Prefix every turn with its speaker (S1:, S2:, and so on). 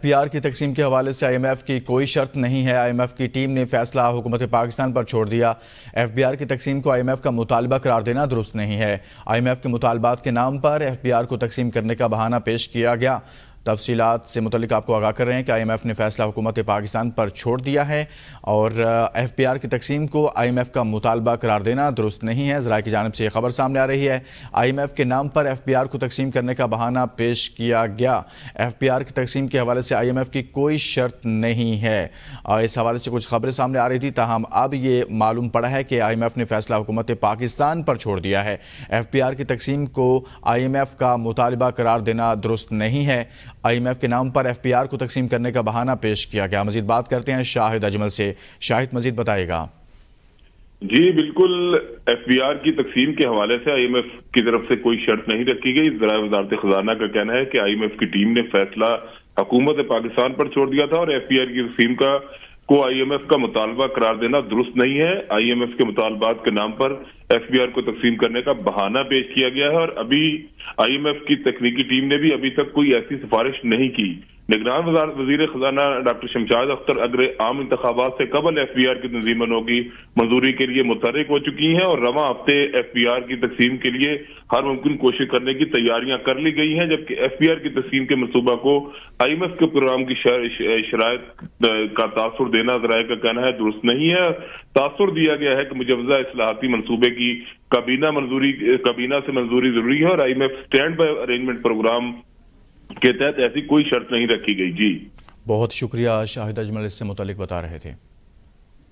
S1: P R کی تقسیم کے حوالے سے آئی ایم ایف کی کوئی شرط نہیں ہے۔ آئی ایم ایف کی ٹیم نے فیصلہ حکومت پاکستان پر چھوڑ دیا۔ ایف بی آر کی تقسیم کو آئی ایم ایف کا مطالبہ قرار دینا درست نہیں ہے۔ آئی ایم ایف کے مطالبات کے نام پر ایف بی آر کو تقسیم کرنے کا بہانہ پیش کیا گیا۔ تفصیلات سے متعلق آپ کو آگاہ کر رہے ہیں کہ آئی ایم ایف نے فیصلہ حکومت پاکستان پر چھوڑ دیا ہے اور ایف بی آر کی تقسیم کو آئی ایم ایف کا مطالبہ قرار دینا درست نہیں ہے۔ ذرائع کی جانب سے یہ خبر سامنے آ رہی ہے، آئی ایم ایف کے نام پر ایف بی آر کو تقسیم کرنے کا بہانہ پیش کیا گیا۔ ایف بی آر کی تقسیم کے حوالے سے آئی ایم ایف کی کوئی شرط نہیں ہے۔ اس حوالے سے کچھ خبریں سامنے آ رہی تھی، تاہم اب یہ معلوم پڑا ہے کہ آئی ایم ایف نے فیصلہ حکومت پاکستان پر چھوڑ دیا ہے۔ ایف بی آر کی تقسیم کو آئی ایم ایف کا مطالبہ قرار دینا درست نہیں ہے۔ آئی ایم ایف کے نام پر ایف بی آر کو تقسیم کرنے کا بہانہ پیش کیا گیا۔ مزید بات کرتے ہیں شاہد اجمل سے۔ شاہد مزید بتائے گا۔
S2: جی بالکل، ایف بی آر کی تقسیم کے حوالے سے آئی ایم ایف کی طرف سے کوئی شرط نہیں رکھی گئی۔ ذرائع وزارت خزانہ کا کہنا ہے کہ آئی ایم ایف کی ٹیم نے فیصلہ حکومت پاکستان پر چھوڑ دیا تھا اور ایف بی آر کی تقسیم کو آئی ایم ایف کا مطالبہ قرار دینا درست نہیں ہے۔ آئی ایم ایف کے مطالبات کے نام پر ایف بی آر کو تقسیم کرنے کا بہانہ پیش کیا گیا ہے اور ابھی آئی ایم ایف کی تکنیکی ٹیم نے بھی ابھی تک کوئی ایسی سفارش نہیں کی۔ نگران وزیر خزانہ ڈاکٹر شمشاد اختر اگر عام انتخابات سے قبل ایف بی آر کی تنظیموں کی منظوری کے لیے متحرک ہو چکی ہیں اور رواں ہفتے ایف بی آر کی تقسیم کے لیے ہر ممکن کوشش کرنے کی تیاریاں کر لی گئی ہیں، جبکہ ایف بی آر کی تقسیم کے منصوبہ کو آئی ایم ایف کے پروگرام کی شرائط کا تاثر دینا ذرائع کا کہنا ہے درست نہیں ہے۔ تاثر دیا گیا ہے کہ مجوزہ اصلاحاتی منصوبے کی کابینہ سے منظوری ضروری ہے اور I M F standby arrangement programme کے تحت ایسی کوئی شرط نہیں رکھی گئی۔ جی
S1: بہت شکریہ شاہد اجمل، اس سے متعلق بتا رہے تھے۔